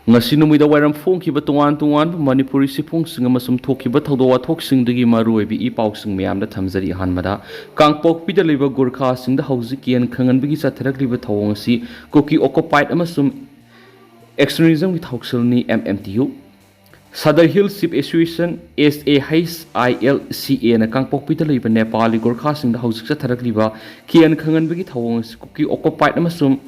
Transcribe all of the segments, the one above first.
ngasi numida wairam phongkiba tongan tongan Manipuri siphongsing amasum thokiba thodok wathoksingdagi maruoibi I pausing miyamda thamjari hanmada kangpokpida leiba Gurkha singda haujikian khanganbigi chatharagliba thawong asi Kuki occupied amasum extremism gi thoksilni MMTU Sadar Hill Ship Association SAHILCA na kangpokpida leiba Nepali Gurkha singda haujik chatharagliba kian khanganbigi thawong asi Kuki occupied amasum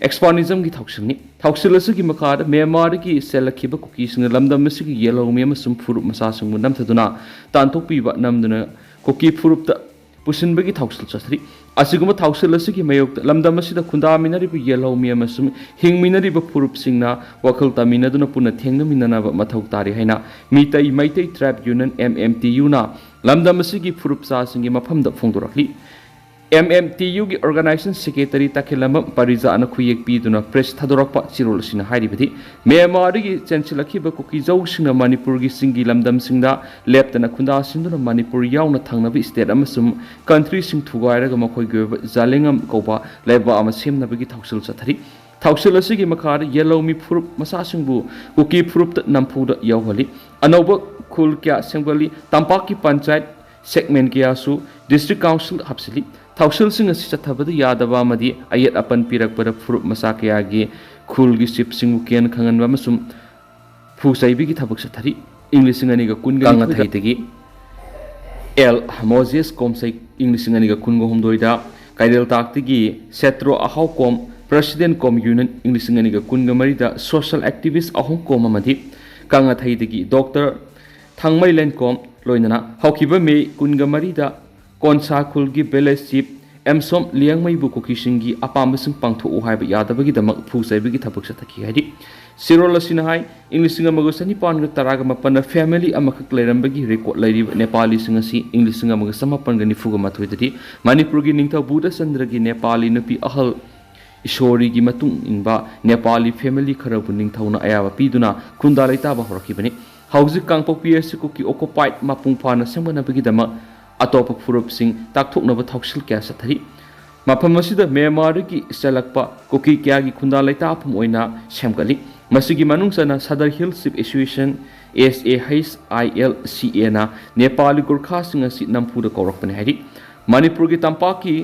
expanism gi thoksilni thoksilasi gi makada Myanmar gi selakhiba Kuki sing lamdam asigi yellow me amasum furup masa sung namthaduna tanthokpiba namduna Kuki furupta pusinbagi thoksil chasri asiguma thoksilasi gi mayok lamdam asida khunda minari bi yellow me amasum hingminari ba furup singna wakhal taminaduna puna thengna minana ba mathau tari haina mitai maitai tribe union MMTU na lamdam asigi furup sa singi mafamda phongdorakli MMTU gi organization secretary takilama parija ana khuyek pi duna press thadorakpa chirol sina hairibadi Myanmar gi chenchilakhiba Kuki jau singna Manipur gi singi lamdam singda leptana khunda sinduna Manipur yauna thangnabi state amasum country sing thugairaga makhoi gi jalengam koba leba ama semna bagi thausil chathari thausil asigi makhar yellow mi furup masa singbu Kuki furup nampuda yawhali anoba khul kya sengbali tampaki panchayat segment kya su district council hapsili thausil sing asi chathabada yadaba amadi ayat apan pirakpada furup masakya gi khul gi sip sing ken khanganba masum phusaibi gi thabak sathari English ngani ga kun ga thaitegi L Moses komsai English ngani ga kun go homdoida kaidel taktigi setro ahau kom president kom union English ngani ga kun ga marida social activist ahom kom amadi kanga thaitegi Dr Thangmei len kom loinana haukiba me kun ga marida Konsa khulgi village chief Emsom liangmai bu Kuki singi apambasing pangtho uhaiba yadabagi damak phusaibagi thabak sathaki haidi Sirol asina hai English singa magosani pan ga taraga mapan family amakak leirambagi record lairi Nepali singa si English singa magasama pan ga nifuga mathoidati Manipur gi ningtha Buddha Chandra gi Nepali nupi ahal Ishori gi matung inba Nepali family khara bu ningthauna ayaba piduna khunda laita ba horakibani hauzik kangpok PS Kuki occupied mapung phana sembana bagi damak atop furup sing takthoknaba thoksil kya sathari mafam asida Myanmar gi selakpa Kuki kya gi khunda laita phum oina semkali masigi manungsana Sadar Hill Ship Association SAHILCA na Nepali Gurkha sing asi nampuda kaurakpani haidi Manipur gi tampaki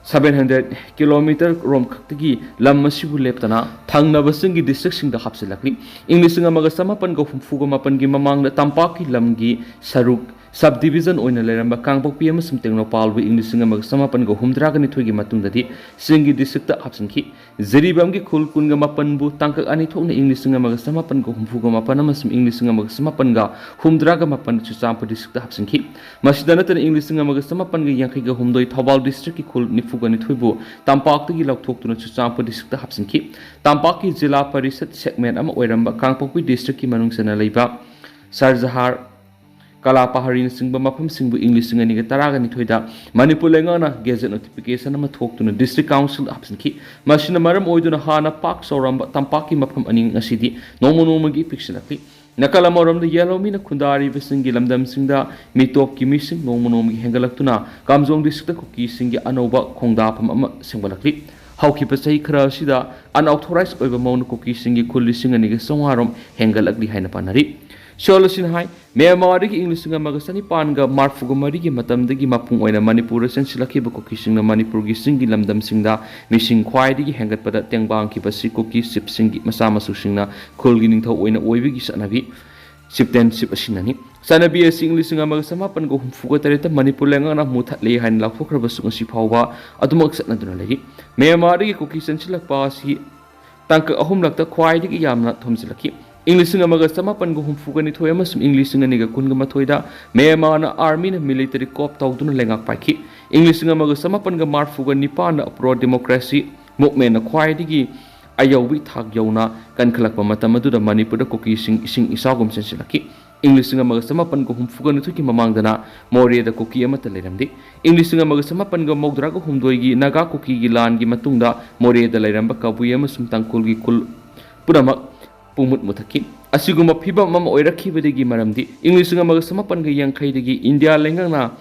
700 km rom khaktagi lam masibu leptana thangnaba singi district sing da hapsilakli English singa maga samapan go humfugo mapan gi mamang da tampaki lam gi saruk subdivision oina leramba kangpok pi amasum tengnopal bu English singa maga samapan go humdra ga ni thogi matungdadi singi district ta hapsinki zeribam gi khul kun ga mapan bu tangkak ani thokna English singa maga samapan go humfugo mapan amasum English singa maga samapan ga humdra ga mapan chuchampu district ta hapsinki masidana tan English singa maga samapan ga yangkai ga humdoi thobal district ki khul nifugani thoibu tampakta gi laukthokuna chuchampu district ta hapsinki tampaki jila parisad segment ama oiramba kangpokpi district ki manungsana leiba Sarjahar Kala Paharin singba mafam singbu English singani ga taraga ni thoida Manipur lengana gazette notification ama thoktuna district council hapsinki masina maram oiduna hana pak soramba tampaki mafam aning asidi nomonomagi pictionakli nakala moramda yellow mina khundari bisingi lamdam singda mitop ki mising nomonomagi hengalaktuna kamjong district Kuki singi anoba khongdapam ama singbalakli hauki pasai khara sida unauthorized oiba mauna Kuki singi khulli singani ga songarom hengalakli haina panari Solution hai Myanmar gi English nga magasani pan ga marfuga mari gi matam dagi mapung oina Manipur sensilaki ba Kuki singna Manipur gi singi lamdam singda mising khwai dagi hengat pada tengbang ki basi Kuki sip singi masa masu singna khul gi ningthau oina oibi gi sanabi sipten sip asinani sanabi English nga magasama pan go humfuga tareta Manipur lenga na muthat le hain lakhokra basu ngasi phawba adumak satna duna legi Myanmar gi Kuki sensilak pa si tangka ahum lakta khwai dagi yamna thomsilaki English nga maga samapan go humfuga ni thoya masum English nga niga kunga mathoida Myanmar na army na military cop tawduna lengak paiki English nga maga samapan ga marfuga ni pa na pro democracy movement na khwai digi ayawi thak yauna kan khalakpa matam adu da Manipur da Kuki sing isagum sensilaki English nga maga samapan go humfuga ni thoki mamangdana more da Kuki amata leiramdi English nga maga samapan ga mogdra go humdoi gi naga Kuki gi lan gi matungda more da leiramba kabuya masum tangkul gi kul pudamak pumut muthaki asiguma phiba mama oirakhi bedegi maramdi English nga maga samapan ga yangkhai degi India lengana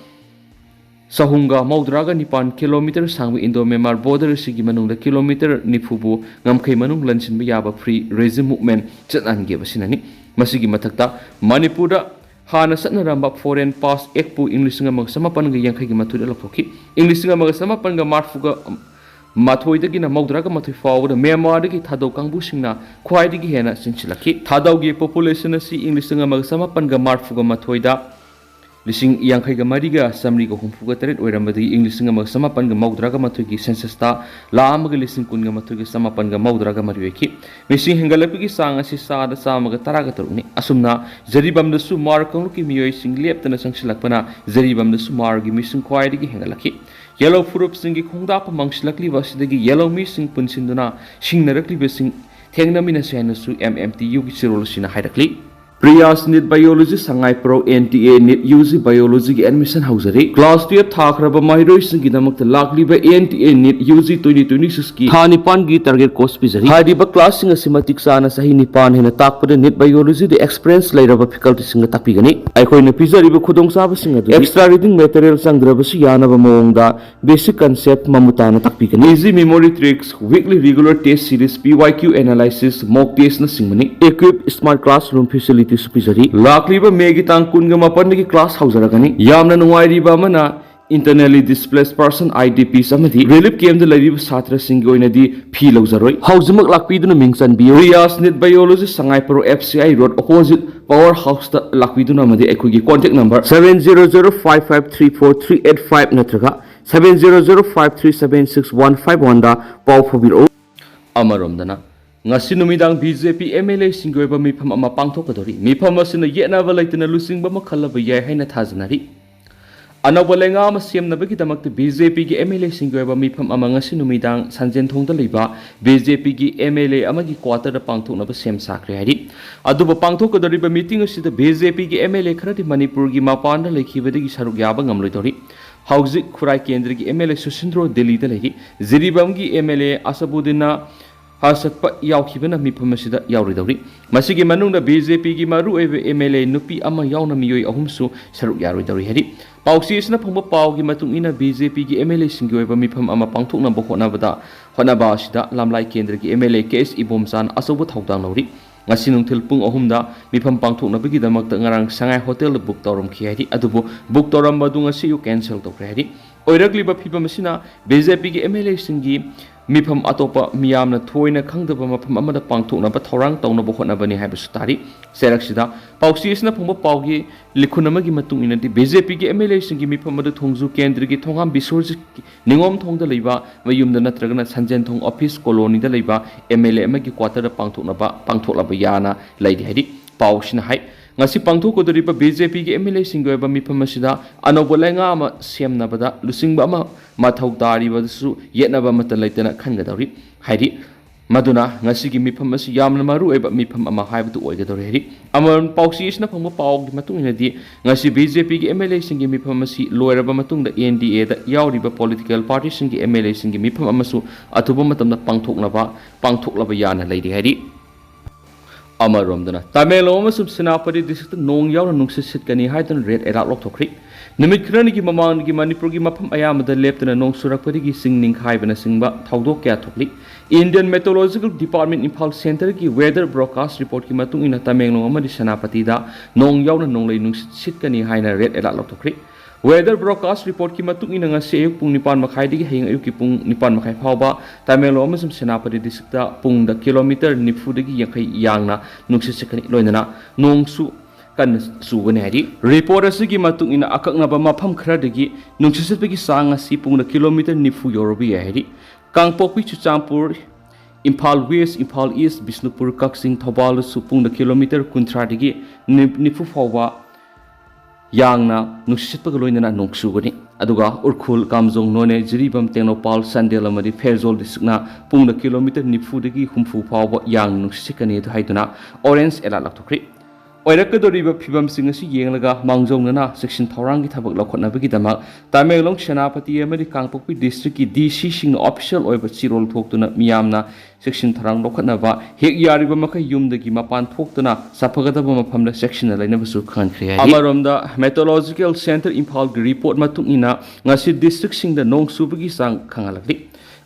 Sahunga Maudraga Nipan kilometer sang Indo Myanmar border sigi manung kilometer nifubu ngamkai manung lanchin yaba free regime movement chatan ge basinani masigi mathakta Manipur hana satna ramba foreign pass ekpu English nga samapan ga yankhai gi mathuda lokhoki English nga samapan ga marfuga mathoi dagi na Maudraga mathoi fawda Myanmar dagi thadau kangbu singna khwai dagi hena sinchilaki thadau gi population si English nga samapan ga marfuga mathoida Lising Yankai Gamariga, Samri go Humfugateret, where Ramadi English Samapan Maudraga Matuki, Sensesta, Lamaga Lising Kunga Matuki, Samapanga Maudraga Mariaki, Missing Hingalapiki sang as he saw the Samaga Taragatuni, Asumna, Zeribam the Sumar Konki Mio sing lept and a Sanchilapana, Zeribam the Sumar, Gimission Quiet Hingalaki, Yellow Furup singing Kundap amongst Luckily was the yellow missing Punsinduna, Sing directly basing Tengamina Sanasu MMT Yugi Sirolsina Hydakli. Priyas NEET Biology Sangai Pro NTA NEET UG Biology admission hausari Class 12 thakraba mahiroi singi damakta lakliba NTA NEET UG 2026 ki thani pan gi target course pizari hadiba class singa simatik sana sahi nipan hena takpada NEET Biology the experience lairaba faculty singa takpigani aikhoina pizari ba khudong saba singa du extra reading material sangraba si yanaba mawongda basic concept mamutana takpigani easy memory tricks weekly regular test series PYQ analysis mock test na singmani equip smart classroom facility Supizari, Lakliba Megitan Kunga Mapaniki class houseragani, Yamna Nuairiba Mana, internally displaced person IDP Samati, relief came the lady Satra Singoinadi, P. Lozaroi, Housemak Lakpiduna Mingsan Bio, Rias NEET Biology Sangai Pro FCI Road opposite Powerhouse Lakpiduna Madi Equigi contact number 700553438 Natraga, 70053765151 da Pau Fobiro Amaromdana. Ngasi numidang BJP MLA singgoiba mifam ama pangthokadori mifam asina yenaba laitana lusingba makhalaba yai haina thajanari anawba lenga ama semnabagi damakta BJP gi MLA singgoiba mifam ama ngasi numidang sanjen thongda leiba BJP gi MLA amagi quarter da pangthoknaba sem sakre hari aduba pangthokadori ba meeting asida BJP gi MLA kharati Manipur gi mapanda lekhibadagi saruk yaba ngamloidori hauzik khurai kendra gi MLA Susindro Delhi da lehi Ziribam gi MLA Asabudina Hasatpa Yaukibana Mipamasida Yauridauri. Masigi Manunda BJP gi Maru MLA Nupi Ama Yauna Mioi Ahumsu Saruk Yaridari Hedi. Pausi is na Pumba Pau gi Matungina BJP gi MLA Singoeva Mipam Ama Pangtuk na Bokonabada, Honabashida, Lamlai Kendra gi MLA Case Ibomsan Asobu Taudang Lauri. Ngasinung Tilpung Ohumda, Mipam Pangtuk na Bigidamak Ngarang Sangai Hotel book Torum Kiadi, Adubu, book Toram Badunga See you cancel to Credi. Oiragli Bapipa Masina, BJP gi MLA Singi. Mifam atopa miyamna thoina khangdaba mafam amada pangthokna ba thorang tawna bo khona bani haiba sutari seraksida pausiesna phongba pawgi likhunama gi matung inati BJP gi MLA singi mifam adu thongju kendra gi thongam bisorji ningom thongda leiba mayumda natragana sanjen thong office colony da leiba MLA amagi quarter da pangthokla ba yana leidi hadi pausina hai ngasi pangthokodoriba BJP gi MLA singgoiba mifam asida anobo lenga ama semnabada lusingba ama mathau daribadasu yetnaba mata leitana khangadori haidi maduna ngasi gi mifam asi yamna maru eba mifam ama haibatu oigadori haidi amon pausi isna phangba paw gi matung inadi ngasi BJP gi MLA singi mifam asi loiraba matungda NDA da yauriba political party singi MLA singi mifam amasu atuba matamda pangthoklaba yana leidi haidi Amaromdana Tameloma Subsinapadi district Nong Yaw Nungsi Sitkani Haitan Red Era Lokokri. Nimit Kraniki Maman gi Manipur gi Mapam Ayamada left and Nong Surakpadi gi Singning Haibana Singba, Taudo Katokli. Indian Meteorological Department Impulse Center gi weather broadcast report ki matung ina Tameloma di Sanapati da Nong Yaw Nonglay Nungsi Sitkani Haina Red Era Lokokri. Weather broadcast report ki matung ina nga seyuk pung nipan makai digi hayang ayuk ki pung nipan makai phawba Tameloma sum Senapati district pung da kilometer nifu digi yakai yangna nungsi sekani loinana nongsu kan sugani hari report asigi matung ina akakna ba mafam khara digi nungsi setpegi sanga si pung da kilometer nifu yorobi hari Kangpokpi Chuchampur Imphal West Imphal East Bisnupur Kaksing Thobal su pung da kilometer kunthra digi nifu phawba Yangna Nuksitpa Loinana Noksugani, Aduga, Urkul, Kamzong, None, Jiribam, Tenopal, Sandela, Madi, Ferzol, Disna, Pung the kilometer Nipfudigi, Humfu Power, Yang Nuksikani to Haiduna, Orange Ela Latokri. ꯑꯣꯏꯔꯛꯀꯗꯧꯔꯤꯕ ꯐꯤꯕꯝꯁꯤꯡ ꯑꯁꯤ ꯌꯦꯡꯂꯒ ꯃꯥꯡꯖꯧꯅꯅ ꯆꯦꯛꯁꯤꯟ ꯊꯧꯔꯥꯡꯒꯤ ꯊꯕꯛ ꯂꯧꯈꯠꯅꯕꯒꯤꯗꯃꯛ ꯇꯃꯦꯡꯂꯣꯡ ꯁꯦꯅꯥꯄꯇꯤ ꯑꯃꯗꯤ ꯀꯥꯡꯄꯣꯛꯄꯤ ꯗꯤꯁꯇ꯭ꯔꯤꯛꯀꯤ ꯗꯤꯁꯤꯁꯤꯡꯅ official ꯑꯣꯏꯕ ꯆꯤꯔꯣꯜ ꯊꯣꯛꯇꯨꯅ ꯃꯤꯌꯥꯝꯅ ꯆꯦꯛꯁꯤꯟ ꯊꯧꯔꯥꯡ ꯂꯧꯈꯠꯅꯕ ꯍꯦꯛ ꯌꯥꯔꯤꯕ ꯃꯈꯩ ꯌꯨꯝꯗꯒꯤ ꯃꯄꯥꯟ ꯊꯣꯛꯇꯨꯅ ꯆꯠꯐꯒꯗꯕ ꯃꯐꯝꯗ ꯆꯦꯛꯁꯤꯟꯅ ꯂꯩꯅꯕꯁꯨ ꯈꯪꯍꯟꯈ꯭ꯔꯦ ꯍꯥꯏꯔꯤ ꯑꯃꯔꯣꯝꯗ ꯃꯦꯇꯣꯂꯣꯖꯤꯀꯦꯜ ꯁꯦꯟꯇꯔ ꯏꯝꯐꯥꯜꯒꯤ ꯔꯤꯄꯣꯔꯠ ꯃꯇꯨꯡ ꯏꯟꯅ ꯉꯁꯤ ꯗꯤꯁꯇ꯭ꯔꯤꯛꯁꯤꯡꯗ ꯅꯣꯡ ꯆꯨꯕꯒꯤ ꯆꯥꯡ ꯈꯪꯍꯜꯂꯛꯂꯤ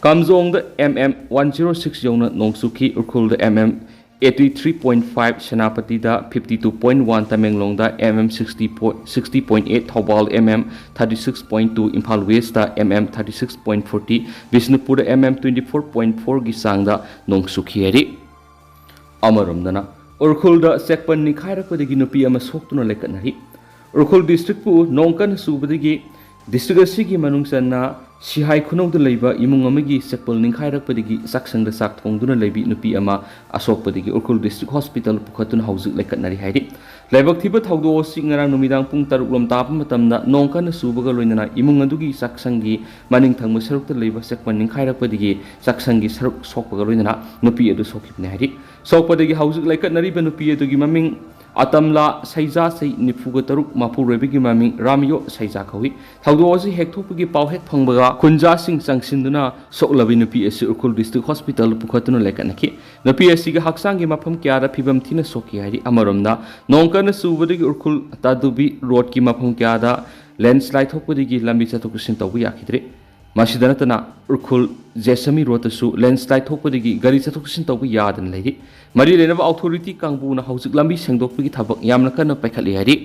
ꯀꯥꯝꯖꯣꯡꯗ MM 106 ꯌꯧꯅ ꯅꯣꯡ ꯆꯨꯈꯤ ꯎꯈ꯭ꯔꯨꯜꯗ MM 83.5 ꯁꯦꯅꯥꯄꯇꯤꯗ 52.1 ꯇꯃꯦꯡꯂꯣꯡꯗ MM 60.8 Thoubal MM 36.2 Imphal west MM 36.40 ꯕꯤꯁꯅꯨꯄꯨꯔꯗ MM 24.4 ꯒꯤ ꯆꯥꯡꯗ ꯅꯣꯡ ꯆꯨꯈꯤ ꯍꯥꯏꯔꯤ ꯑꯃꯔꯣꯝꯗꯅ ꯎꯈ꯭ꯔꯨꯜꯗ ꯆꯦꯛꯄꯟ ꯅꯤꯡꯈꯥꯏꯔꯛꯄꯗꯒꯤ ꯅꯨꯄꯤ ꯑꯃ ꯁꯣꯛꯇꯨꯅ ꯂꯩꯈꯠꯅꯔꯤ ꯎꯈ꯭ꯔꯨꯜ ꯗꯤꯁꯇ꯭ꯔꯤꯛꯄꯨ ꯅꯣꯡ ꯀꯟꯅ ꯆꯨꯕꯗꯒꯤ ꯗꯤꯁꯇ꯭ꯔꯤꯛ ꯑꯁꯤꯒꯤ ꯃꯅꯨꯡ ꯆꯟꯅ ꯁꯤꯍꯥꯏ ꯈꯨꯅꯧꯗ ꯂꯩꯕ ꯏꯃꯨꯡ ꯑꯃꯒꯤ ꯆꯦꯛꯄꯜ ꯅꯤꯡꯈꯥꯏꯔꯛꯄꯗꯒꯤ ꯆꯥꯛꯁꯪꯗ ꯆꯥꯛ ꯊꯣꯡꯗꯨꯅ ꯂꯩꯕꯤ ꯅꯨꯄꯤ ꯑꯃ ꯑꯁꯣꯛꯄꯗꯒꯤ ꯎꯈ꯭ꯔꯨꯜ ꯗꯤꯁꯇ꯭ꯔꯤꯛ ꯍꯣꯁꯄꯤꯇꯥꯜ ꯄꯨꯈꯠꯇꯨꯅ ꯍꯧꯖꯤꯛ ꯂꯩꯈꯠꯅꯔꯤ ꯍꯥꯏꯔꯤ ꯂꯥꯏꯕꯛ ꯊꯤꯕ ꯊꯧꯗꯣꯛ ꯑꯁꯤ ꯉꯔꯥꯡ ꯅꯨꯃꯤꯗꯥꯡ ꯄꯨꯡ 6 ꯂꯣꯝ ꯇꯥꯕ ꯃꯇꯝꯗ ꯅꯣꯡ ꯀꯟꯅ ꯆꯨꯕꯒ ꯂꯣꯏꯅꯅ ꯏꯃꯨꯡ ꯑꯗꯨꯒꯤ ꯆꯥꯛꯁꯪꯒꯤ ꯃꯅꯤꯡ ꯊꯪꯕ ꯁꯔꯨꯛꯇ ꯂꯩꯕ ꯆꯦꯛꯄꯜ ꯅꯤꯡꯈꯥꯏꯔꯛꯄꯗꯒꯤ ꯆꯥꯛꯁꯪꯒꯤ ꯁꯔꯨꯛ ꯁꯣꯛꯄꯒ ꯂꯣꯏꯅꯅ ꯅꯨꯄꯤ ꯑꯗꯨ ꯁꯣꯛꯈꯤꯕꯅꯤ ꯍꯥꯏꯔꯤ ꯁꯣꯛꯄꯗꯒꯤ ꯍꯧꯖꯤꯛ ꯂꯩꯈꯠꯅꯔꯤꯕ ꯅꯨꯄꯤ ꯑꯗꯨꯒꯤ ꯃꯃꯤꯡ ꯑꯇꯝꯂꯥ ꯁꯩꯖꯥ ꯆꯍꯤ 93 ꯃꯄꯨꯔꯣꯏꯕꯒꯤ ꯃꯃꯤꯡ ꯔꯥꯃꯤꯌꯣ ꯁꯩꯖꯥ ꯀꯧꯏ ꯊꯧꯗꯣꯛ ꯑꯁꯤ ꯍꯦꯛ ꯊꯣꯛꯄꯒꯤ ꯄꯥꯎ ꯍꯦꯛ ꯐꯪꯕꯒ ꯈꯨꯟꯖꯥꯁꯤꯡ ꯆꯪꯁꯤꯟꯗꯨꯅ ꯁꯣꯛꯂꯕꯤ ꯅꯨꯄꯤ ꯑꯁꯤ ꯎꯈ꯭ꯔꯨꯜ ꯗꯤꯁꯇ꯭ꯔꯤꯛ ꯍꯣꯁꯄꯤꯇꯥꯜ ꯄꯨꯈꯠꯇꯨꯅ ꯂꯩꯈꯠꯅꯈꯤ ꯅꯨꯄꯤ ꯑꯁꯤꯒꯤ ꯍꯛꯆꯥꯡꯒꯤ ꯃꯐꯝ ꯀꯌꯥꯗ ꯐꯤꯕꯝ ꯊꯤꯅ ꯁꯣꯛꯈꯤ ꯍꯥꯏꯔꯤ ꯑꯃꯔꯣꯝꯗ ꯅꯣꯡ ꯀꯟꯅ ꯆꯨꯕꯗꯒꯤ ꯎꯈ꯭ꯔꯨꯜ ꯇꯥꯗꯨꯕꯤ ꯔꯣꯗꯀꯤ ꯃꯐꯝ ꯀꯌꯥꯗ ꯂꯦꯟꯁ꯭ꯂꯥꯏꯗ ꯊꯣꯛꯄꯗꯒꯤ ꯂꯝꯕꯤ ꯆꯠꯊꯣꯛ ꯆꯠꯁꯤꯟ ꯇꯧꯕ ꯌꯥꯈꯤꯗ꯭ꯔꯦ ꯃꯁꯤꯗ ꯅꯠꯇꯅ ꯎꯈ꯭ꯔꯨꯜ ꯖꯦꯁꯃꯤ ꯔꯣꯗꯇꯁꯨ ꯂꯦꯟꯁ꯭ꯂꯥꯏꯗ ꯊꯣꯛꯄꯗꯒꯤ ꯒꯥꯔꯤ ꯆꯠꯊꯣꯛ ꯆꯠꯁꯤन ꯇꯧꯕ ꯌꯥꯗꯅ ꯂꯩꯔꯤ ꯃꯔꯤ ꯂꯩꯅꯕ ꯑꯣꯊꯣꯔꯤꯇꯤ ꯀꯥꯡꯕꯨꯅ ꯍꯧꯖꯤꯛ ꯂꯝꯕꯤ ꯁꯦꯡꯗꯣꯛꯄꯒꯤ ꯊꯕꯛ ꯌꯥꯝꯅ ꯀꯟꯅ ꯄꯥꯏꯈꯠꯂꯤ ꯍꯥꯏꯔꯤ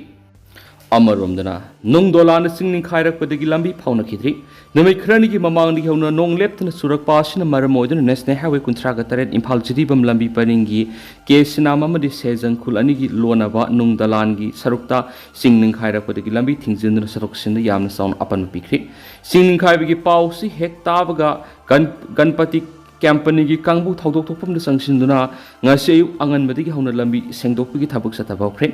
ꯑꯃꯔꯣꯝꯗꯅ ꯅꯨꯡꯗꯣꯂꯥꯟꯗ ꯆꯤꯡ ꯅꯤꯡꯈꯥꯏꯔꯛꯄꯗꯒꯤ ꯂꯝꯕꯤ ꯐꯥꯎꯅꯈꯤꯗ꯭ꯔꯤ ꯅꯨꯃꯤꯠ ꯈꯔꯅꯤꯒꯤ ꯃꯃꯥꯡꯗꯒꯤ ꯍꯧꯅ ꯅꯣꯡ ꯂꯦꯞꯇꯅ ꯆꯨꯔꯛꯄ ꯑꯁꯤꯅ ꯃꯔꯝ ꯑꯣꯏꯗꯨꯅ ꯅꯦꯁꯅꯦꯜ ꯍꯥꯏꯋꯦ 38 ꯏꯝꯐꯥꯜ ꯖꯤꯔꯤꯕꯝ ꯂꯝꯕꯤ ꯄꯔꯤꯡꯒꯤ ꯀꯦ ꯁꯤꯅꯥꯝ ꯑꯃꯗꯤ ꯁꯦꯖꯪ ꯈꯨꯜ ꯑꯅꯤꯒꯤ ꯂꯣꯟꯅꯕ ꯅꯨꯡꯗꯂꯥꯟꯒꯤ ꯁꯔꯨꯛꯇ ꯆꯤꯡ ꯅꯤꯡꯈꯥꯏꯔꯛꯄꯗꯒꯤ ꯂꯝꯕꯤ ꯊꯤꯡꯖꯤꯟꯗꯨꯅ ꯆꯠꯊꯣꯛ ꯆꯠꯁꯤꯟꯗ ꯌꯥꯝꯅ ꯆꯥꯎꯅ ꯑꯄꯟꯕ ꯄꯤꯈ꯭ꯔꯤ ꯆꯤꯡ ꯅꯤꯡꯈꯥꯏꯕꯒꯤ ꯄꯥꯎꯁꯤ ꯍꯦꯛ ꯇꯥꯕꯒ ꯒꯟꯄꯇꯤ ꯀꯦꯝꯄꯅꯤꯒꯤ ꯀꯥꯡꯕꯨ ꯊꯧꯗꯣꯛ ꯊꯣꯛꯐꯝꯗ ꯆꯪꯁꯤꯟꯗꯨꯅ ꯉꯁꯤ ꯑꯌꯨꯛ ꯑꯉꯟꯕꯗꯒꯤ ꯍꯧꯅ ꯂꯝꯕꯤ ꯁꯦꯡꯗꯣꯛꯄꯒꯤ ꯊꯕꯛ ꯆꯠꯊꯕ ꯍꯧꯈ꯭ꯔꯦ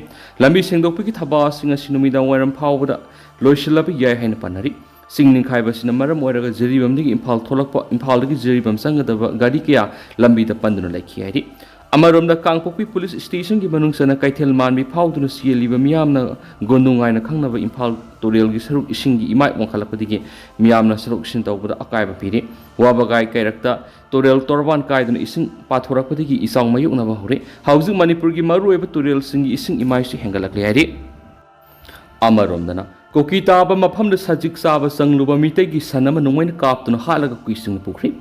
ꯂꯝꯕꯤ ꯁꯦꯡꯗꯣꯛꯄꯒꯤ ꯊꯕꯛ ꯑꯁꯤ ꯉꯁꯤ ꯅꯨꯃꯤꯗꯥꯡ ꯋꯥꯏꯔꯝ ꯐꯥꯎꯕꯗ ꯂꯣꯏꯁꯤꯜꯂꯕ ꯌꯥꯏ ꯍꯥꯏꯅ ꯄꯥꯅꯔꯤ ꯆꯤꯡ ꯅꯤꯡꯈꯥꯏꯕꯁꯤꯅ ꯃꯔꯝ ꯑꯣꯏꯔꯒ ꯖꯤꯔꯤꯕꯝꯗꯒꯤ ꯏꯝꯐꯥꯜ ꯊꯣꯛꯂꯛꯄ ꯏꯝꯐꯥꯜꯗꯒꯤ ꯖꯤꯔꯤꯕꯝ ꯆꯪꯒꯗꯕ ꯒꯥꯔꯤ ꯀꯌꯥ ꯂꯝꯕꯤꯗ ꯄꯟꯗꯨꯅ ꯂꯩꯈꯤ ꯍꯥꯏꯔꯤ ꯑꯃꯔꯣꯝꯗ ꯀꯥꯡꯄꯣꯛꯄꯤ ꯄꯨꯂꯤꯁ ꯁ꯭ꯇꯦꯁꯟꯒꯤ ꯃꯅꯨꯡ ꯆꯟꯅ ꯀꯩꯊꯦꯜ ꯃꯥꯟꯕꯤ ꯐꯥꯎꯗꯨꯅ ꯆꯦꯜꯂꯤꯕ ꯃꯤꯌꯥꯝꯅ ꯒꯣꯟꯗꯨꯡ ꯈꯪꯅꯕ ꯏꯝꯐꯥꯜ ꯇꯨꯔꯦꯜꯒꯤ ꯁꯔꯨꯛ ꯏꯁꯤꯡꯒꯤ ꯏꯃꯥꯏ ꯑꯣꯟꯈꯠꯂꯛꯄꯗꯒꯤ ꯃꯤꯌꯥꯝꯅ ꯁꯔꯨꯛ ꯏꯁꯤꯡ ꯇꯧꯕꯗ ꯑꯀꯥꯏꯕ ꯄꯤꯔꯤ ꯋꯥꯕꯒꯥꯏ ꯀꯩꯔꯛꯇ ꯇꯨꯔꯦꯜ ꯇꯣꯔꯕꯥꯟ ꯀꯥꯏꯗꯨꯅ ꯏꯁꯤꯡ ꯄꯥꯊꯣꯔꯛꯄꯗꯒꯤ ꯏꯆꯥꯎ ꯃꯥꯌꯣꯛꯅꯕ ꯍꯧꯔꯦ ꯍꯧꯖꯤꯛ ꯃꯅꯤꯄꯨꯔꯒꯤ ꯃꯔꯨꯑꯣꯏꯕ ꯇꯨꯔꯦꯜꯁꯤꯡꯒꯤ ꯏꯁꯤꯡ ꯏꯃꯥꯏꯁꯨ ꯍꯦꯟꯒꯠꯂꯛꯂꯦ ꯍꯥꯏꯔꯤ ꯑꯃꯔꯣꯝꯗꯅ ꯀꯨꯀꯤ ꯇꯥꯕ ꯃꯐꯝꯗ ꯁꯖꯤꯛ ꯆꯥꯕ ꯆꯪꯂꯨꯕ ꯃꯤꯇꯩꯒꯤ ꯁꯟ ꯑꯃ ꯅꯣꯡꯃꯩꯅ ꯀꯥꯞꯇꯨꯅ ꯍꯥꯠꯂꯒ ꯀꯨꯀꯤꯁꯤꯡꯅ ꯄꯨꯈ꯭ꯔꯤ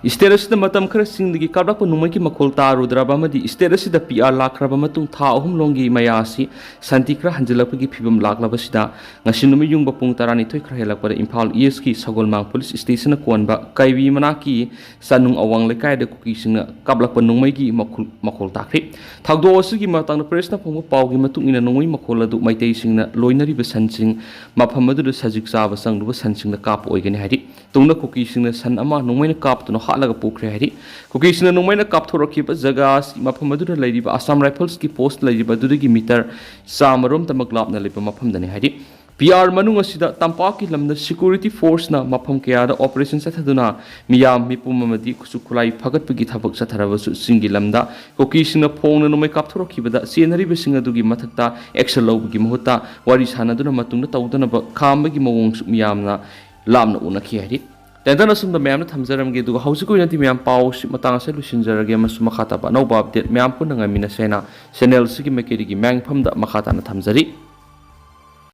ꯏꯁꯇꯦꯠ ꯑꯁꯤꯗ ꯃꯇꯝ ꯈꯔ ꯆꯤꯡꯗꯒꯤ ꯀꯥꯞꯂꯛꯄ ꯅꯣꯡꯃꯩꯒꯤ ꯃꯈꯣꯜ ꯇꯥꯔꯨꯗ꯭ꯔꯕ ꯑꯃꯗꯤ ꯏꯁꯇꯦꯠ ꯑꯁꯤꯗ PR ꯂꯥꯛꯈ꯭ꯔꯕ ꯃꯇꯨꯡ ꯊꯥ 3 ꯂꯣꯝꯒꯤ ꯃꯌꯥ ꯑꯁꯤ ꯁꯥꯟꯇꯤ ꯈꯔ ꯍꯟꯖꯤꯜꯂꯛꯄꯒꯤ ꯐꯤꯕꯝ ꯂꯥꯛꯂꯕꯁꯤꯗ ꯉꯁꯤ ꯅꯨꯃꯤꯠ ꯌꯨꯡꯕ ꯄꯨꯡ 12 ꯈꯔ ꯍꯦꯜꯂꯛꯄꯗ ꯏꯝꯐꯥꯜ ꯏꯁꯀꯤ ꯁꯒꯣꯜꯃꯥꯡ ꯄꯨꯂꯤꯁ ꯁ꯭ꯇꯦꯁꯟꯅ ꯀꯣꯟꯕ ꯀꯩꯕꯤ ꯃꯅꯥꯛꯀꯤ ꯆꯅꯨꯡ ꯑꯋꯥꯡ ꯂꯩꯀꯥꯏꯗ ꯀꯨꯀꯤꯁꯤꯡꯅ ꯀꯥꯞꯂꯛꯄ ꯅꯣꯡꯃꯩꯒꯤ ꯃꯈꯣꯜ ꯇꯥꯈ꯭ꯔꯤ ꯊꯧꯗꯣꯛ ꯑꯁꯤꯒꯤ ꯃꯇꯥꯡꯗ ꯄ꯭ꯔꯦꯁꯅ ꯐꯪꯕ ꯄꯥꯎꯒꯤ ꯃꯇꯨꯡ ꯏꯟꯅ ꯅꯣꯡꯃꯩ ꯃꯈꯣꯜ ꯑꯗꯨ ꯃꯩꯇꯩꯁꯤꯡꯅ ꯂꯣꯏꯅꯔꯤꯕ ꯁꯟꯁꯤꯡ ꯃꯐꯝ ꯑꯗꯨꯗ ꯁꯖꯤꯛ ꯆꯥꯕ ꯆꯪꯂꯨꯕ ꯁꯟꯁꯤꯡꯅ ꯀꯥꯞꯄ ꯑꯣꯏꯒꯅꯤ ꯍꯥꯏꯔꯤ ꯇꯨꯡꯗ ꯀꯨꯀꯤꯁꯤꯡꯅ ꯁꯟ ꯑꯃ ꯅꯣꯡꯃꯩꯅ ꯀꯥꯞꯇꯨꯅ ꯍꯥꯠꯂꯒ ꯄꯨꯈ꯭ꯔꯦ ꯍꯥꯏꯔꯤ ꯀꯨꯀꯤꯁꯤꯡꯅ ꯅꯣꯡꯃꯩꯅ ꯀꯥꯞꯊꯣꯔꯛꯈꯤꯕ ꯖꯒꯥ ꯑꯁꯤ ꯃꯐꯝ ꯑꯗꯨꯗ ꯂꯩꯔꯤꯕ ꯑꯁꯥꯝ ꯔꯥꯏꯐꯜꯁꯀꯤ ꯄꯣꯁꯠ ꯂꯩꯔꯤꯕ ꯑꯗꯨꯗꯒꯤ ꯃꯤꯇꯔ 100 ꯂꯥꯞꯅ ꯂꯩꯕ ꯃꯐꯝꯗꯅꯤ ꯍꯥꯏꯔꯤ PR ꯃꯅꯨꯡ ꯑꯁꯤꯗ ꯇꯝꯄꯥꯛꯀꯤ ꯂꯝꯗ ꯁꯦꯀ꯭ꯌꯨꯔꯤꯇꯤ ꯐꯣꯔꯁꯅ ꯃꯐꯝ ꯀꯌꯥꯗ ꯑꯣꯄꯔꯦꯁꯟ ꯆꯠꯊꯗꯨꯅ ꯃꯤꯌꯥꯝ ꯃꯤꯄꯨꯝ ꯑꯃꯗꯤ ꯈꯨꯠꯁꯨ ꯈꯨꯠꯂꯥꯏ ꯐꯒꯠꯄꯒꯤ ꯊꯕꯛ ꯆꯠꯊꯔꯕꯁꯨ ꯆꯤꯡꯒꯤ ꯂꯝꯗ ꯀꯨꯀꯤꯁꯤꯡꯅ ꯐꯣꯡꯅ ꯅꯣꯡꯃꯩ ꯀꯥꯞꯊꯣꯔꯛꯈꯤꯕꯗ ꯆꯦꯟꯅꯔꯤꯕꯁꯤꯡ ꯑꯗꯨꯒꯤ ꯃꯊꯛꯇ ꯑꯦꯛꯁꯟ ꯂꯧꯕꯒꯤ ꯃꯍꯨꯠꯇ ꯋꯥꯔꯤ ꯁꯥꯟꯅꯗꯨꯅ ꯃꯇꯨꯡꯗ ꯇꯧꯗꯅꯕ ꯈꯥꯝꯕꯒꯤ ꯃꯑꯣꯡꯁꯨ ꯃꯤꯌꯥꯝꯅ ꯂꯥꯞꯅ ꯎꯅꯈꯤ ꯍꯥꯏꯔꯤ ꯇꯦꯟꯇꯅ ꯑꯁꯨꯝꯅ ꯃꯌꯥꯝꯅ ꯊꯝꯖꯔꯝꯒꯦ ꯑꯗꯨꯒ ꯍꯧꯖꯤꯛ ꯑꯣꯏꯅꯗꯤ ꯃꯌꯥꯝ ꯄꯥꯎꯁꯤ ꯃꯇꯥꯡ ꯑꯁꯤ ꯂꯣꯏꯁꯤꯟꯖꯔꯒꯦ ꯑꯃꯁꯨꯡ ꯃꯈꯥ ꯇꯥꯕ ꯑꯅꯧꯕ ꯑꯞꯗꯦꯠ ꯃꯌꯥꯝ ꯄꯨꯟꯅ ꯉꯥꯏꯃꯤꯟꯅꯁꯦꯅ ꯆꯦꯅꯦꯜꯁꯤꯒꯤ ꯃꯥꯏꯀꯩꯗꯒꯤ ꯃꯌꯥꯝꯐꯝꯗ ꯃꯈꯥ ꯇꯥꯅ ꯊꯝꯖꯔꯤ